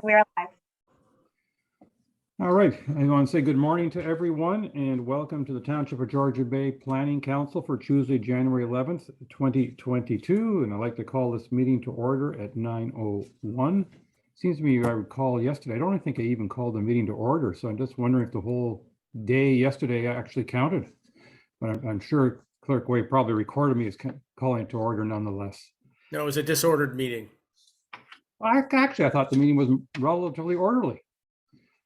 We're live. All right, I want to say good morning to everyone and welcome to the Township of Georgian Bay Planning Council for Tuesday, January 11th, 2022. And I'd like to call this meeting to order at 9:01. Seems to me I recall yesterday, I don't think I even called the meeting to order. So I'm just wondering if the whole day yesterday actually counted. But I'm sure Clerk Way probably recorded me as calling it to order nonetheless. No, it was a disordered meeting. Actually, I thought the meeting was relatively orderly.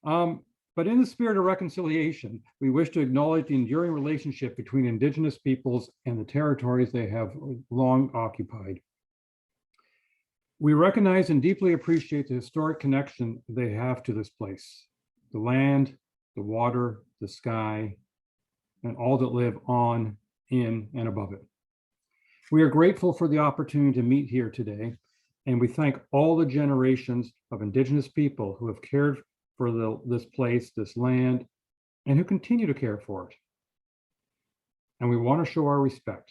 But in the spirit of reconciliation, we wish to acknowledge the enduring relationship between Indigenous peoples and the territories they have long occupied. We recognize and deeply appreciate the historic connection they have to this place, the land, the water, the sky, and all that live on, in, and above it. We are grateful for the opportunity to meet here today, and we thank all the generations of Indigenous people who have cared for this place, this land, and who continue to care for it. And we want to show our respect.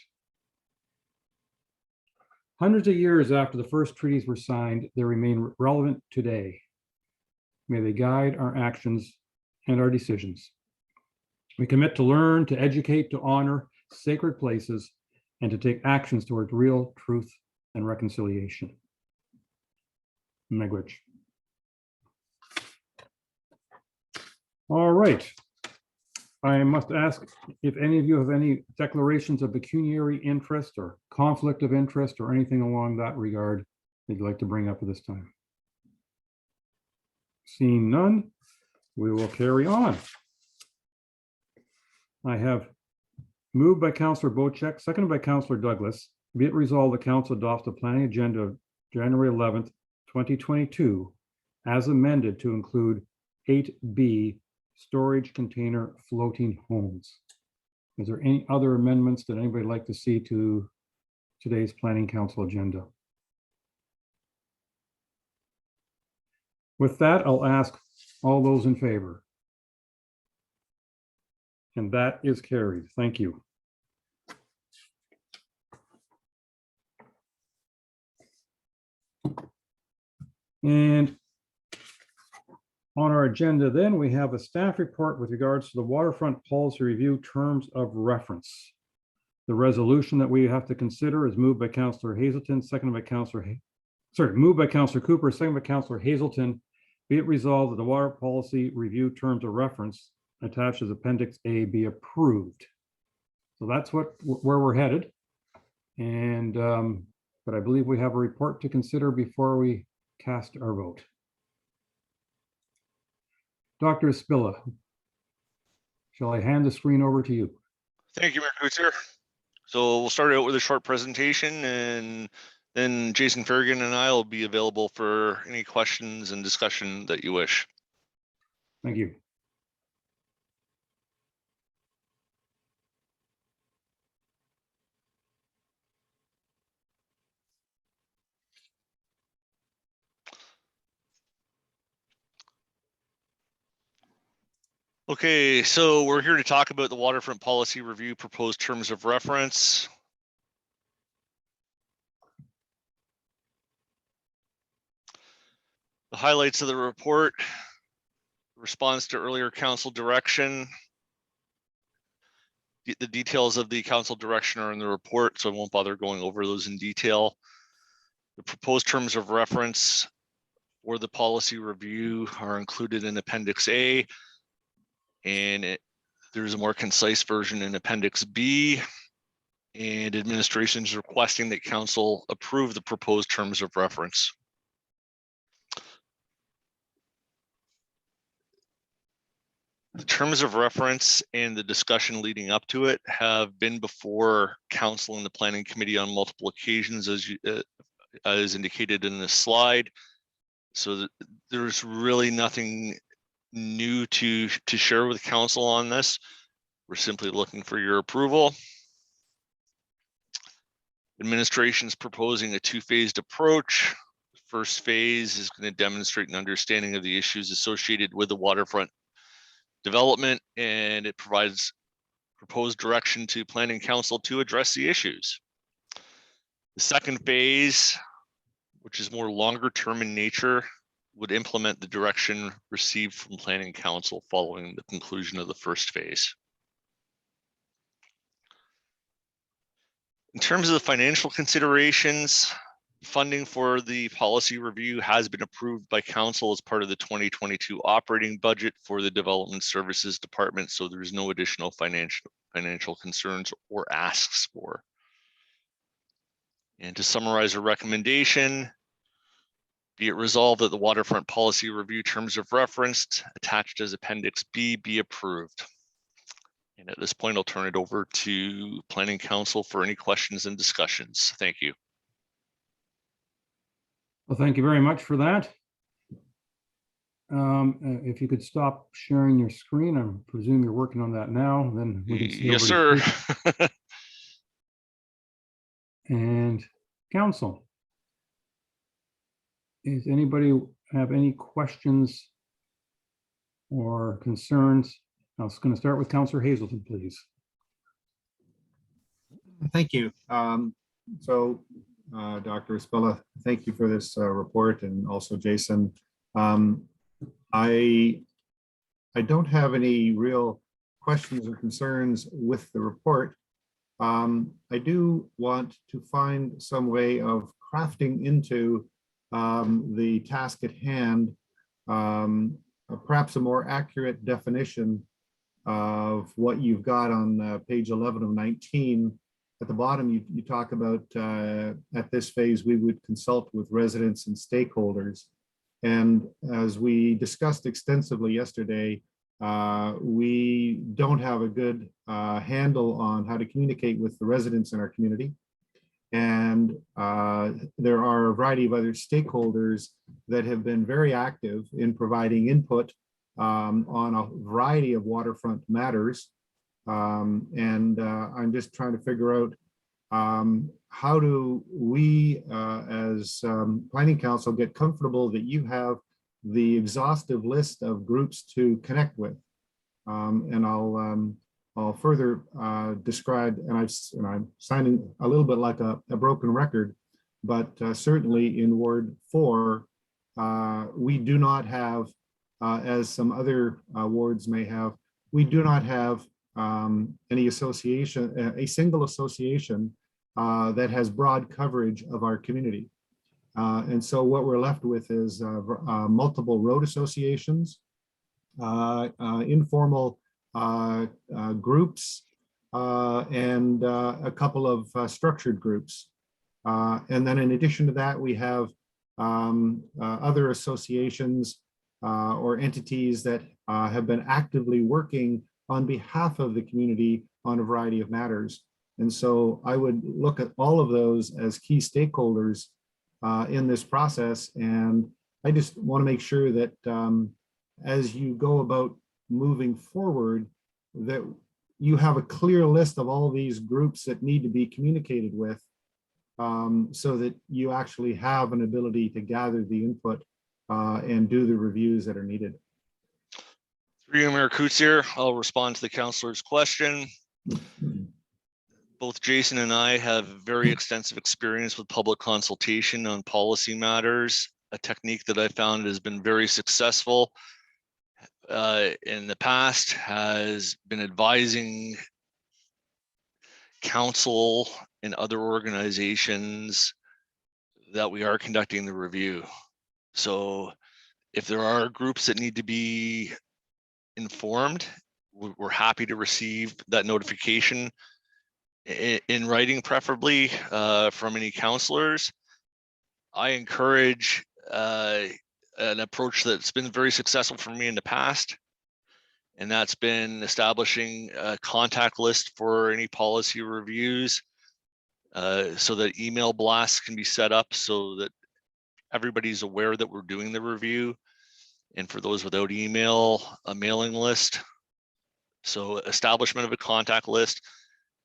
Hundreds of years after the first treaties were signed, they remain relevant today. May they guide our actions and our decisions. We commit to learn, to educate, to honor sacred places, and to take actions towards real truth and reconciliation. Miigwech. All right. I must ask if any of you have any declarations of pecuniary interest or conflict of interest or anything along that regard that you'd like to bring up at this time. Seeing none, we will carry on. I have moved by Councillor Bocek, seconded by Councillor Douglas. Be it resolved, the council adopts the planning agenda of January 11th, 2022, as amended to include 8B, storage container floating homes. Is there any other amendments that anybody would like to see to today's planning council agenda? With that, I'll ask all those in favor. And that is carried. Thank you. And on our agenda, then, we have a staff report with regards to the Waterfront Policy Review Terms of Reference. The resolution that we have to consider is moved by Councillor Hazelton, seconded by moved by Councillor Cooper, seconded by Councillor Hazelton. Be it resolved that the Water Policy Review Terms of Reference attached as Appendix A be approved. So that's where we're headed. And but I believe we have a report to consider before we cast our vote. Dr. Spilla, shall I hand the screen over to you? Thank you, Mayor Kutzer. So we'll start out with a short presentation, and then Jason Ferrigan and I will be available for any questions and discussion that you wish. Thank you. Okay, so we're here to talk about the Waterfront Policy Review Proposed Terms of Reference. The highlights of the report: response to earlier council direction. The details of the council direction are in the report, so I won't bother going over those in detail. The proposed terms of reference or the policy review are included in Appendix A, and there's a more concise version in Appendix B, and administration is requesting that council approve the proposed terms of reference. The terms of reference and the discussion leading up to it have been before council and the planning committee on multiple occasions, as indicated in this slide. So there's really nothing new to share with council on this. We're simply looking for your approval. Administration is proposing a two-phased approach. The first phase is going to demonstrate an understanding of the issues associated with the waterfront development, and it provides proposed direction to planning council to address the issues. The second phase, which is more longer term in nature, would implement the direction received from Planning Council following the conclusion of the first phase. In terms of the financial considerations, funding for the policy review has been approved by council as part of the 2022 operating budget for the Development Services Department, so there's no additional financial concerns or asks for. And to summarize a recommendation, be it resolved that the Waterfront Policy Review terms of reference attached as Appendix B be approved. And at this point, I'll turn it over to Planning Council for any questions and discussions. Thank you. Well, thank you very much for that. If you could stop sharing your screen, I presume you're working on that now, then we can see Yes, over sir. to speak. And council. Does anybody have any questions or concerns? I was going to start with Councillor Hazelton, please. Thank you. Dr. Espella, thank you for this report, and also Jason. I don't have any real questions or concerns with the report. I do want to find some way of crafting into the task at hand, perhaps a more accurate definition of what you've got on page 11 of 19. At the bottom, you talk about at this phase, we would consult with residents and stakeholders. And as we discussed extensively yesterday, we don't have a good handle on how to communicate with the residents in our community. And there are a variety of other stakeholders that have been very active in providing input on a variety of waterfront matters. I'm just trying to figure out how do we as Planning Council get comfortable that you have the exhaustive list of groups to connect with. And I'll further describe, and I'm sounding a little bit like a broken record, but certainly in Ward 4, we do not have, as some other wards may have, we do not have any association, a single association that has broad coverage of our community. And so what we're left with is multiple road associations, informal groups, and a couple of structured groups. And then in addition to that, we have other associations or entities that have been actively working on behalf of the community on a variety of matters. And so I would look at all of those as key stakeholders in this process. And I just want to make sure that as you go about moving forward, that you have a clear list of all these groups that need to be communicated with, so that you actually have an ability to gather the input and do the reviews that are needed. Through you, Mayor Coutts here, I'll respond to the councillor's question. Both Jason and I have very extensive experience with public consultation on policy matters, a technique that I found has been very successful in the past, has been advising council and other organizations that we are conducting the review. So if there are groups that need to be informed, we're happy to receive that notification in writing, preferably from any counselors. I encourage an approach that's been very successful for me in the past, and that's been establishing a contact list for any policy reviews, so that email blasts can be set up so that everybody's aware that we're doing the review. And for those without email, a mailing list. So establishment of a contact list.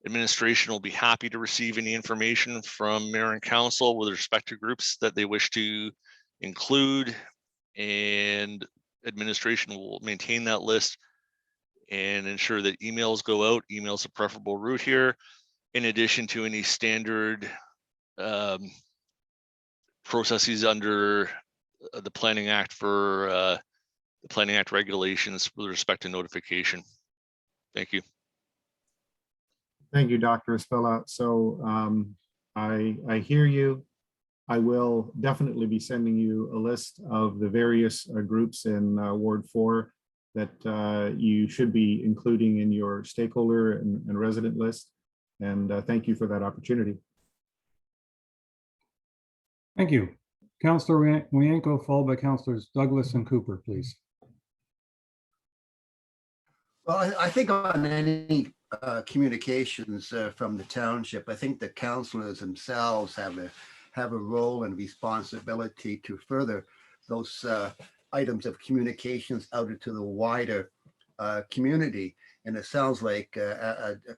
Administration will be happy to receive any information from mayor and council with respect to groups that they wish to include, and administration will maintain that list and ensure that emails go out. Email's a preferable route here, in addition to any standard processes under the Planning Act for the Planning Act regulations with respect to notification. Thank you. Thank you, Dr. Espella. So I hear you. I will definitely be sending you a list of the various groups in Ward 4 that you should be including in your stakeholder and resident list. And thank you for that opportunity. Thank you. Councillor Wienko, followed by Councillors Douglas and Cooper, please. Well, I think on any communications from the township, I think the councillors themselves have a role and responsibility to further those items of communications out into the wider community. And it sounds like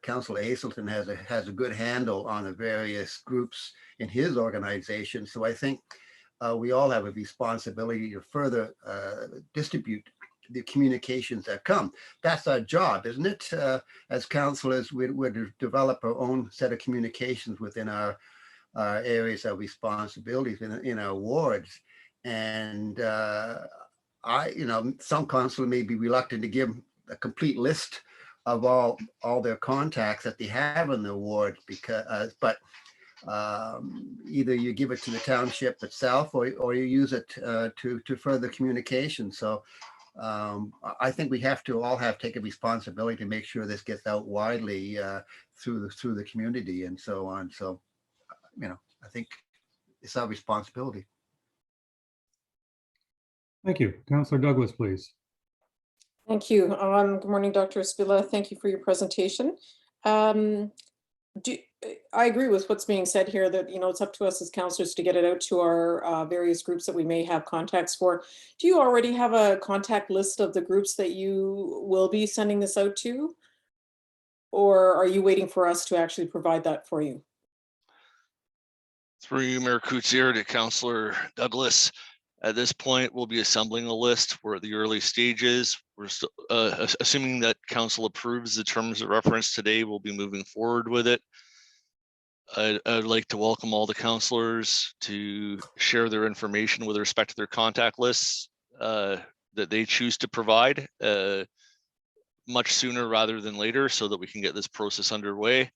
Councillor Hazelton has a good handle on the various groups in his organization. So I think we all have a responsibility to further distribute the communications that come. That's our job, isn't it? As councillors, we're to develop our own set of communications within our areas of responsibilities in our wards. And some councillors may be reluctant to give a complete list of all their contacts that they have in the ward, because either you give it to the township itself or you use it to further communication. So I think we have to all take a responsibility to make sure this gets out widely through the community and so on. So, I think it's our responsibility. Thank you. Councillor Douglas, please. Thank you. Good morning, Dr. Espilla. Thank you for your presentation. I agree with what's being said here that, it's up to us as councillors to get it out to our various groups that we may have contacts for. Do you already have a contact list of the groups that you will be sending this out to? Or are you waiting for us to actually provide that for you? Through you, Mayor Coutier, to Councillor Douglas. At this point, we'll be assembling a list. We're at the early stages. We're still assuming that council approves the terms of reference today. We'll be moving forward with it. I'd like to welcome all the councillors to share their information with respect to their contact lists that they choose to provide much sooner rather than later, so that we can get this process underway.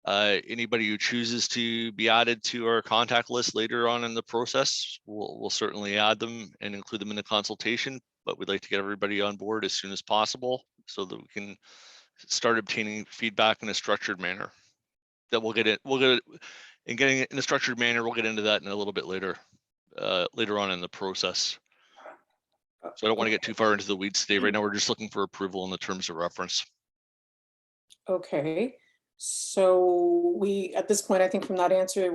Anybody who chooses to be added to our contact list later on in the process, we'll certainly add them and include them in the consultation, but we'd like to get everybody on board as soon as possible so that we can start obtaining feedback in a structured manner. That we'll get it and getting it in a structured manner. We'll get into that in a little bit later on in the process. So I don't want to get too far into the weeds today. Right now, we're just looking for approval in the terms of reference. Okay. So at this point, I think from that answer,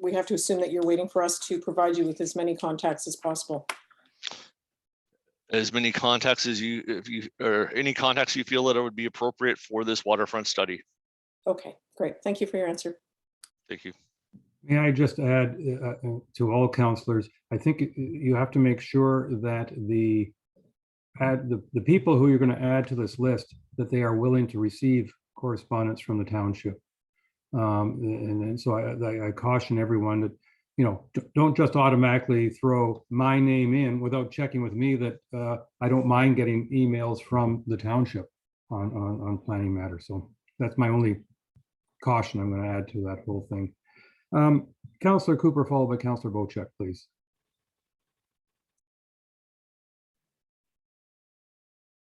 we have to assume that you're waiting for us to provide you with as many contacts as possible. As many contacts as or any contacts you feel that it would be appropriate for this waterfront study. Okay, great. Thank you for your answer. Thank you. May I just add to all councillors, I think you have to make sure that the people who you're going to add to this list, that they are willing to receive correspondence from the township. And so I caution everyone that, don't just automatically throw my name in without checking with me that I don't mind getting emails from the township on planning matters. So that's my only caution I'm going to add to that whole thing. Councillor Cooper, followed by Councillor Bocek, please.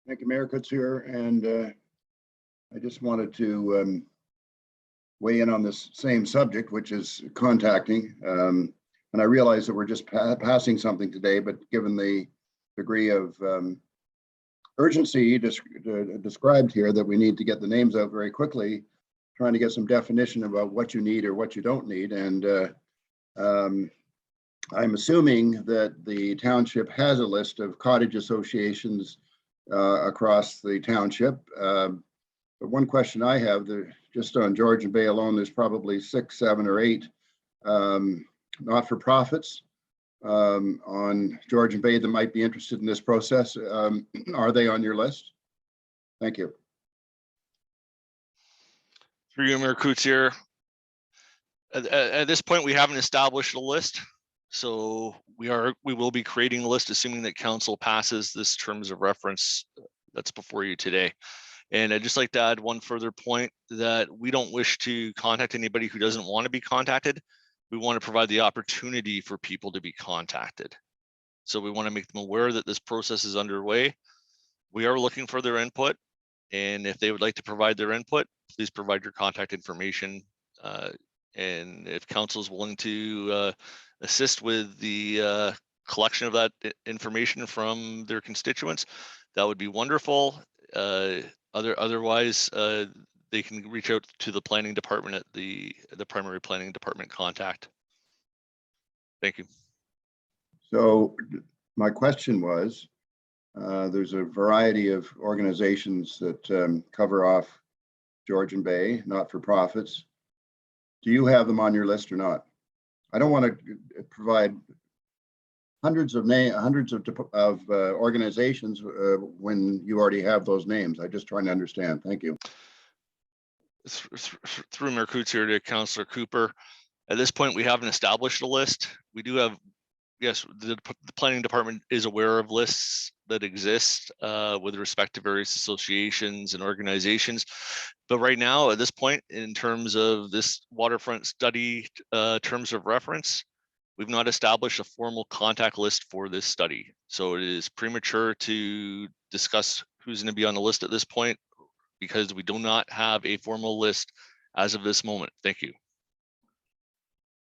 Thank you, Mayor Coutier, and I just wanted to weigh in on this same subject, which is contacting. And I realize that we're just passing something today, but given the degree of urgency described here, that we need to get the names out very quickly, trying to get some definition about what you need or what you don't need. And I'm assuming that the township has a list of cottage associations across the township. But one question I have, just on Georgian Bay alone, there's probably 6, 7, or 8 not-for-profits on Georgian Bay that might be interested in this process. Are they on your list? Thank you. Through you, Mayor Coutier. At this point, we haven't established a list. So we will be creating a list, assuming that council passes this terms of reference that's before you today. And I'd just like to add one further point, that we don't wish to contact anybody who doesn't want to be contacted. We want to provide the opportunity for people to be contacted. So we want to make them aware that this process is underway. We are looking for their input. And if they would like to provide their input, please provide your contact information. And if council is willing to assist with the collection of that information from their constituents, that would be wonderful. Otherwise, they can reach out to the planning department at the primary planning department contact. Thank you. So my question was, there's a variety of organizations that cover off Georgian Bay, not-for-profits. Do you have them on your list or not? I don't want to provide hundreds of organizations when you already have those names. I'm just trying to understand. Thank you. Through Mayor Coots here to Councillor Cooper. At this point, we haven't established a list. We do have, yes, the planning department is aware of lists that exist with respect to various associations and organizations. But right now, at this point, in terms of this waterfront study terms of reference, we've not established a formal contact list for this study. So it is premature to discuss who's going to be on the list at this point, because we do not have a formal list as of this moment. Thank you.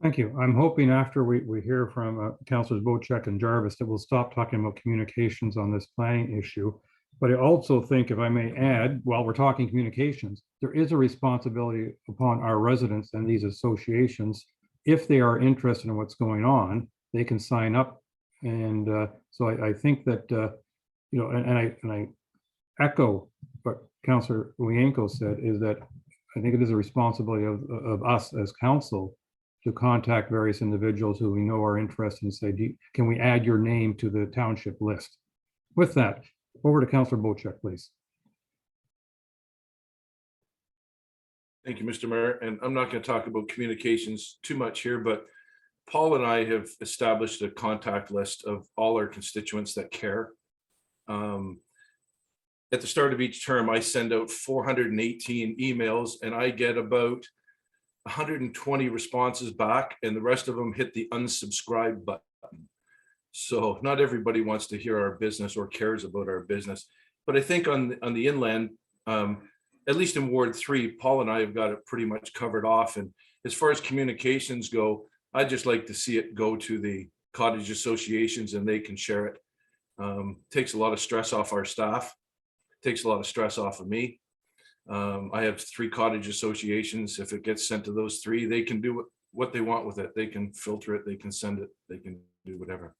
Thank you. I'm hoping after we hear from Councilors Bocek and Jarvis that we'll stop talking about communications on this planning issue. But I also think, if I may add, while we're talking communications, there is a responsibility upon our residents and these associations. If they are interested in what's going on, they can sign up. And so I think that, you know, and I echo what Councillor Uyenko said, is that I think it is a responsibility of us as council to contact various individuals who we know are interested and say, can we add your name to the township list? With that, over to Councillor Bocek, please. Thank you, Mr. Mayor. And I'm not going to talk about communications too much here, but Paul and I have established a contact list of all our constituents that care. At the start of each term, I send out 418 emails and I get about 120 responses back, and the rest of them hit the unsubscribe button. So not everybody wants to hear our business or cares about our business. But I think on the inland, at least in Ward 3, Paul and I have got it pretty much covered off. And as far as communications go, I'd just like to see it go to the cottage associations and they can share it. Takes a lot of stress off our staff, takes a lot of stress off of me. I have 3 cottage associations. If it gets sent to those 3, they can do what they want with it. They can filter it, they can send it, they can do whatever.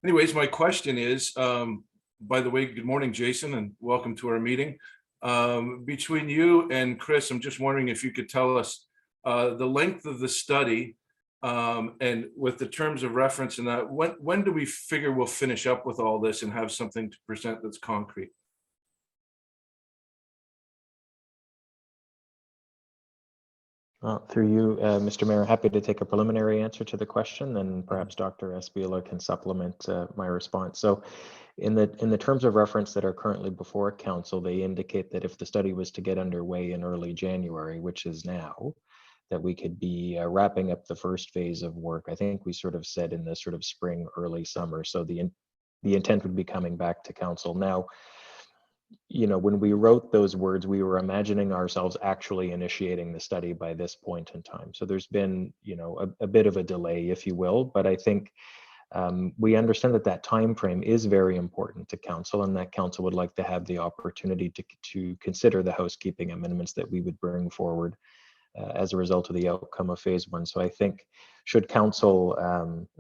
Anyways, my question is, by the way, good morning, Jason, and welcome to our meeting. Between you and Chris, I'm just wondering if you could tell us the length of the study and with the terms of reference and that, when do we figure we'll finish up with all this and have something to present that's concrete? Through you, Mr. Mayor, happy to take a preliminary answer to the question, and perhaps Dr. Espila can supplement my response. So in the terms of reference that are currently before council, they indicate that if the study was to get underway in early January, which is now, that we could be wrapping up the first phase of work. I think we sort of said in the sort of spring, early summer. So the intent would be coming back to council. Now, you know, when we wrote those words, we were imagining ourselves actually initiating the study by this point in time. So there's been, you know, a bit of a delay, if you will, but I think we understand that that time frame is very important to council, and that council would like to have the opportunity to consider the housekeeping amendments that we would bring forward as a result of the outcome of phase 1. So I think should council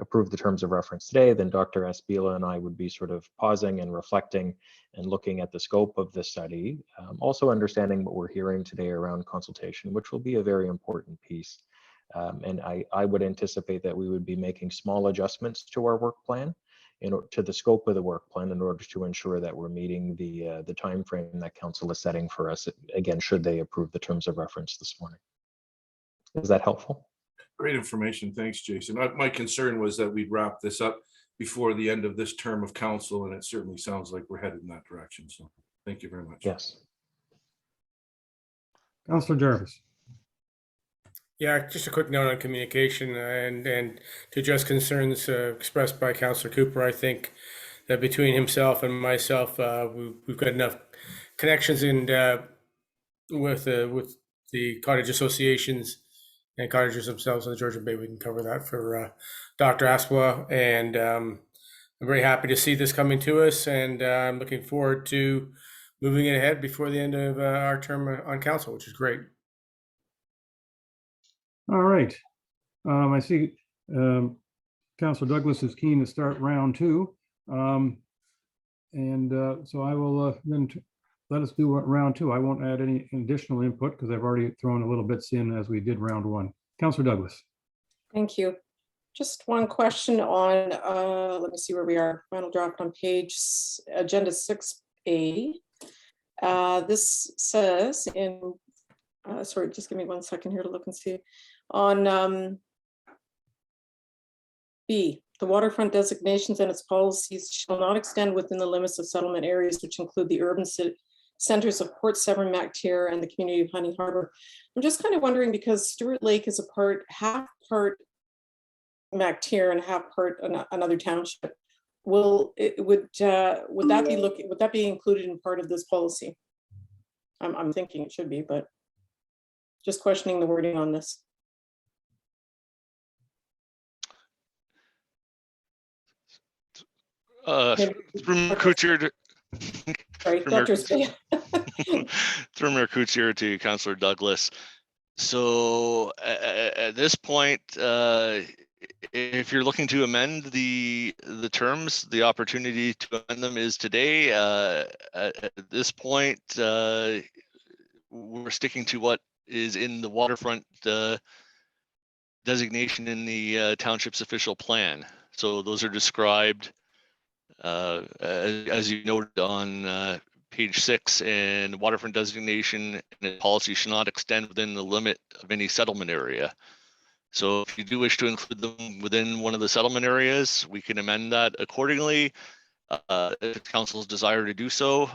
approve the terms of reference today, then Dr. Espila and I would be sort of pausing and reflecting and looking at the scope of the study, also understanding what we're hearing today around consultation, which will be a very important piece. And I would anticipate that we would be making small adjustments to our work plan, to the scope of the work plan, in order to ensure that we're meeting the time frame that council is setting for us, again, should they approve the terms of reference this morning. Is that helpful? Great information. Thanks, Jason. My concern was that we'd wrap this up before the end of this term of council, and it certainly sounds like we're headed in that direction. So thank you very much. Yes. Councillor Jarvis. Yeah, just a quick note on communication and to address concerns expressed by Councillor Cooper. I think that between himself and myself, we've got enough connections and with the cottage associations and cottages themselves in the Georgian Bay. We can cover that for Dr. Aspla, and I'm very happy to see this coming to us, and I'm looking forward to moving it ahead before the end of our term on council, which is great. All right. I see Councillor Douglas is keen to start round two. So I will then let us do round two. I won't add any additional input because I've already thrown a little bits in as we did round one. Councillor Douglas. Thank you. Just one question on, let me see where we are. Final draft on page agenda 6A. This says in, sorry, just give me 1 second here to look and see. On B, the waterfront designations and its policies shall not extend within the limits of settlement areas, which include the urban centers of Port Severn, Mactier, and the community of Honey Harbor. I'm just kind of wondering, because Stewart Lake is half part Mactier and half part another township. Would that be included in part of this policy? I'm thinking it should be, but just questioning the wording on this. Through Mayor Couture Sorry, Dr. Spade. through Mayor Couture to Councillor Douglas. So at this point, if you're looking to amend the terms, the opportunity to amend them is today. At this point, we're sticking to what is in the waterfront designation in the township's official plan. So those are described as you noted on page 6, and waterfront designation and policy should not extend within the limit of any settlement area. So if you do wish to include them within one of the settlement areas, we can amend that accordingly. If council's desire to do so,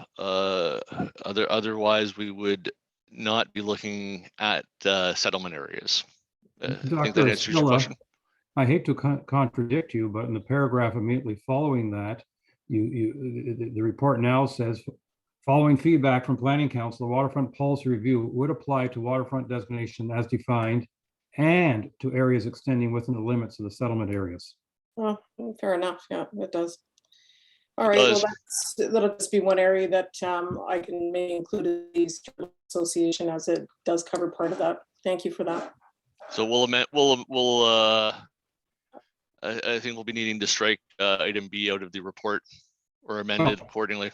otherwise we would not be looking at settlement areas. I think that answers your question. I hate to contradict you, but in the paragraph immediately following that, the report now says, following feedback from Planning Council, the waterfront policy review would apply to waterfront designation as defined and to areas extending within the limits of the settlement areas. Well, fair enough. Yeah, it does. All right. Well, that'll just be one area that I can maybe include in the association, as it does cover part of that. Thank you for that. So we'll amend. I think we'll be needing to strike item B out of the report or amend it accordingly.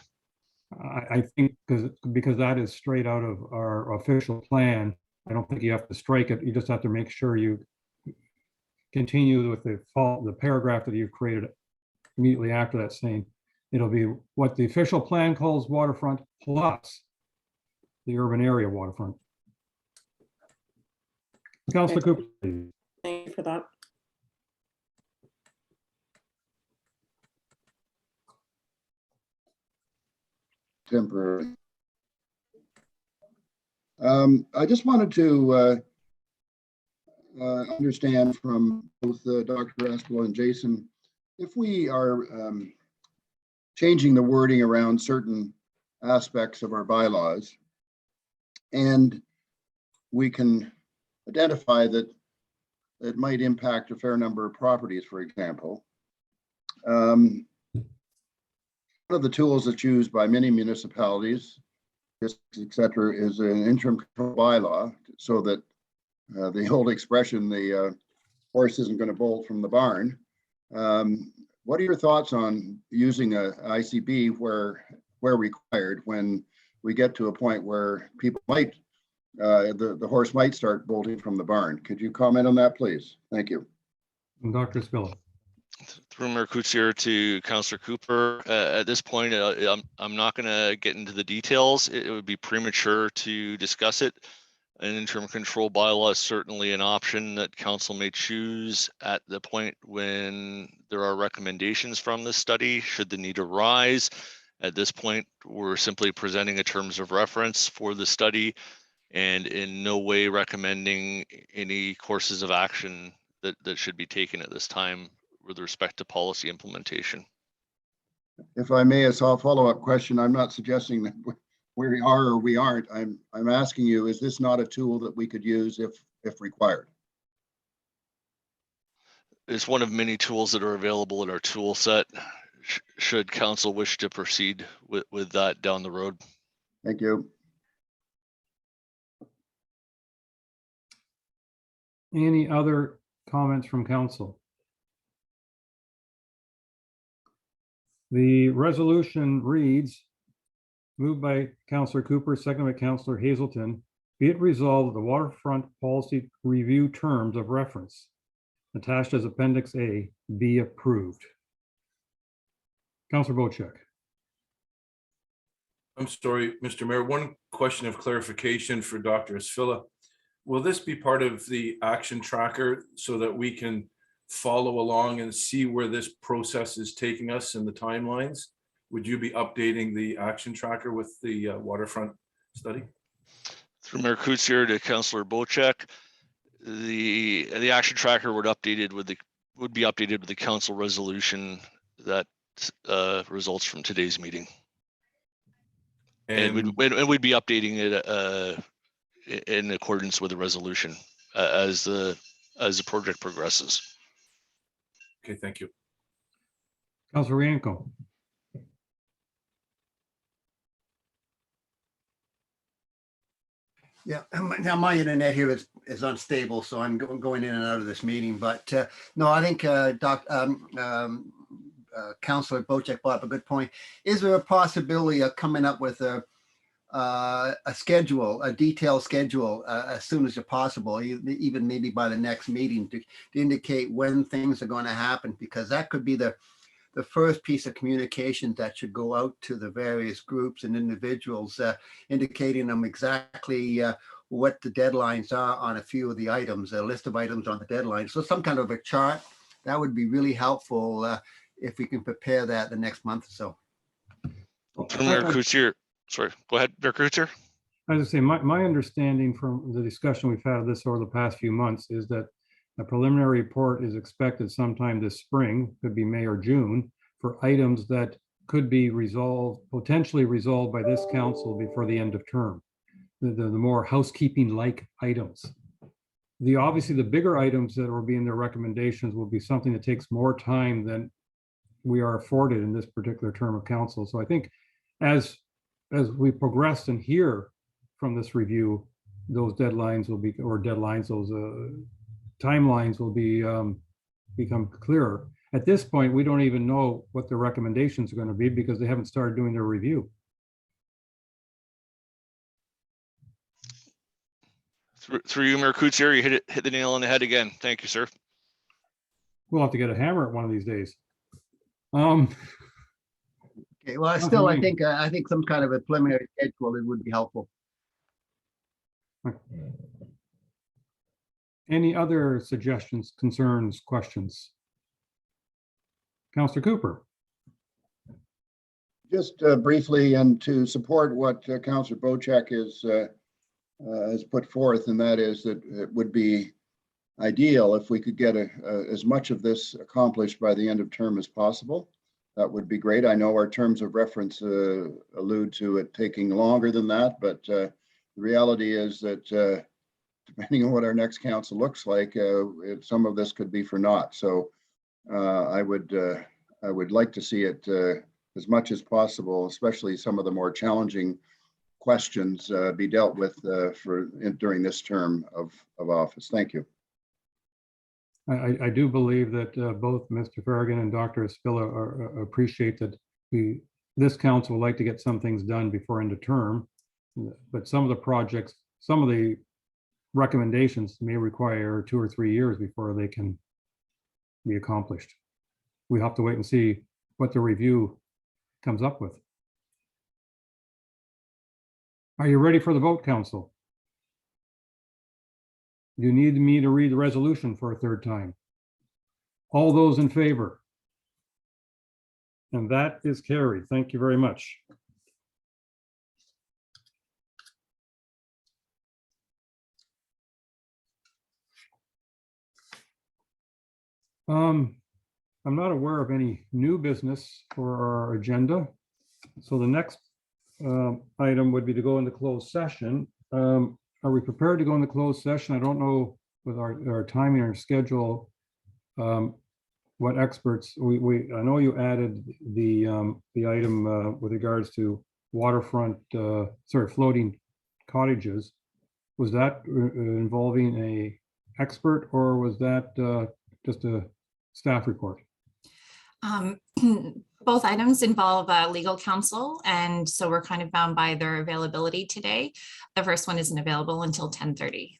I think because that is straight out of our official plan. I don't think you have to strike it. You just have to make sure you continue with the paragraph that you've created immediately after that, saying it'll be what the official plan calls waterfront plus the urban area waterfront. Councillor Cooper. Thank you for that. Temporary. I just wanted to understand from both Dr. Aspel and Jason, if we are changing the wording around certain aspects of our bylaws, and we can identify that it might impact a fair number of properties, for example. One of the tools that's used by many municipalities, etc., is an interim control bylaw, so that the old expression, the horse isn't going to bolt from the barn. What are your thoughts on using a ICB where required, when we get to a point where people might, the horse might start bolting from the barn? Could you comment on that, please? Thank you. And Dr. Spiller. Through Mayor Couture to Councillor Cooper, at this point, I'm not going to get into the details. It would be premature to discuss it. An interim control bylaw is certainly an option that council may choose at the point when there are recommendations from the study, should the need arise. At this point, we're simply presenting a terms of reference for the study and in no way recommending any courses of action that should be taken at this time with respect to policy implementation. If I may, as a follow-up question, I'm not suggesting that we are or we aren't. I'm asking you, is this not a tool that we could use if required? It's one of many tools that are available in our tool set. Should council wish to proceed with that down the road. Thank you. Any other comments from council? The resolution reads, moved by Councillor Cooper, seconded by Councillor Hazelton, be it resolved that the waterfront policy review terms of reference attached as Appendix A be approved. Councillor Bochek. I'm sorry, Mr. Mayor, one question of clarification for Dr. Esfilla. Will this be part of the action tracker so that we can follow along and see where this process is taking us in the timelines? Would you be updating the action tracker with the waterfront study? Through Mayor Kutsier to Councillor Bochek, the action tracker would be updated with the council resolution that results from today's meeting, and we'd be updating it in accordance with the resolution as the project progresses. Okay, thank you. Councillor Rianco. Yeah, now my internet here is unstable, so I'm going in and out of this meeting. But no, I think Councillor Bochek brought up a good point. Is there a possibility of coming up with a schedule, a detailed schedule, as soon as possible, even maybe by the next meeting, to indicate when things are going to happen? Because that could be the first piece of communication that should go out to the various groups and individuals, indicating them exactly what the deadlines are on a few of the items, a list of items on the deadline. So some kind of a chart, that would be really helpful if we can prepare that the next month or so. Mayor Kutsier, sorry, go ahead, Mayor Kutsier. As I say, my understanding from the discussion we've had of this over the past few months is that a preliminary report is expected sometime this spring, could be May or June, for items that could be potentially resolved by this council before the end of term. The more housekeeping-like items. Obviously, the bigger items that will be in their recommendations will be something that takes more time than we are afforded in this particular term of council. So I think as we progress and hear from this review, those deadlines will be, those timelines will be become clearer. At this point, we don't even know what the recommendations are going to be because they haven't started doing their review. Through you, Mayor Kutsier, you hit the nail on the head again. Thank you, sir. We'll have to get a hammer at one of these days. Okay, well, still, I think some kind of a preliminary schedule, it would be helpful. Any other suggestions, concerns, questions? Councillor Cooper. Just briefly, and to support what Councillor Bochek has put forth, and that is that it would be ideal if we could get as much of this accomplished by the end of term as possible. That would be great. I know our terms of reference allude to it taking longer than that, but the reality is that depending on what our next council looks like, some of this could be for naught. So I would like to see it as much as possible, especially some of the more challenging questions be dealt with during this term of office. Thank you. I do believe that both Mr. Farragon and Dr. Esfilla appreciate that this council would like to get some things done before end of term, but some of the projects, some of the recommendations may require 2 or 3 years before they can be accomplished. We have to wait and see what the review comes up with. Are you ready for the vote, council? You need me to read the resolution for a third time. All those in favor? And that is carried. Thank you very much. I'm not aware of any new business for our agenda. So the next item would be to go into closed session. Are we prepared to go into closed session? I don't know with our timing or schedule, what experts, I know you added the item with regards to waterfront, floating cottages. Was that involving a expert, or was that just a staff report? Both items involve legal counsel, and so we're kind of bound by their availability today. The first one isn't available until 10:30.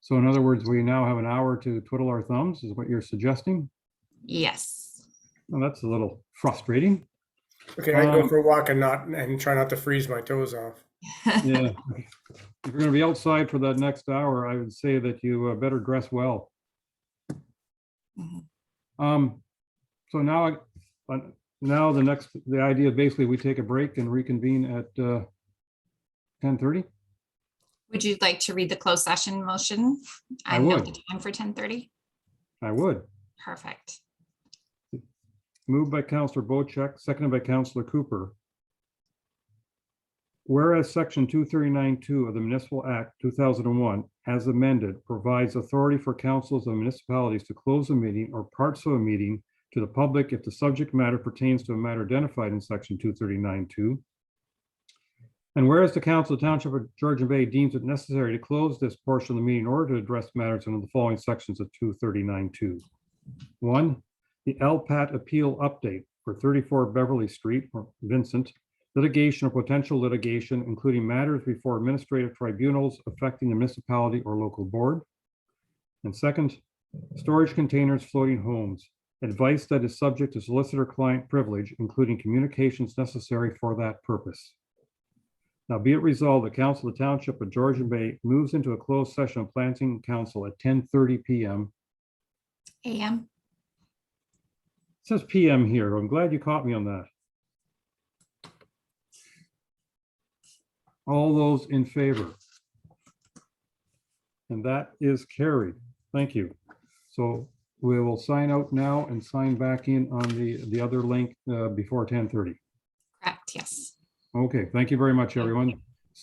So in other words, we now have an hour to twiddle our thumbs, is what you're suggesting? Yes. Well, that's a little frustrating. Okay, I go for a walk and try not to freeze my toes off. Yeah. If you're going to be outside for that next hour, I would say that you better dress well. Mhm. So now the idea basically we take a break and reconvene at 10:30. Would you like to read the closed session motion? I And note would. the time for 10:30? I would. Perfect. Moved by Councillor Bocheck, seconded by Councillor Cooper. Whereas Section 239(2) of the Municipal Act 2001, as amended, provides authority for councils of municipalities to close a meeting or parts of a meeting to the public if the subject matter pertains to a matter identified in Section 239(2). And whereas the Council of the Township of Georgian Bay deems it necessary to close this portion of the meeting in order to address matters under the following sections of 239(2). 1, the LPAT appeal update for 34 Beverly Street, or Vincent, litigation or potential litigation, including matters before administrative tribunals affecting the municipality or local board. And second, storage containers, floating homes, advice that is subject to solicitor-client privilege, including communications necessary for that purpose. Now be it resolved, the Council of the Township of Georgian Bay moves into a closed session of Planning Council at 10:30 p.m. AM. It says PM here. I'm glad you caught me on that. All those in favor? And that is carried. Thank you. So we will sign out now and sign back in on the other link before 10:30. Correct, yes. Okay, thank you very much, everyone.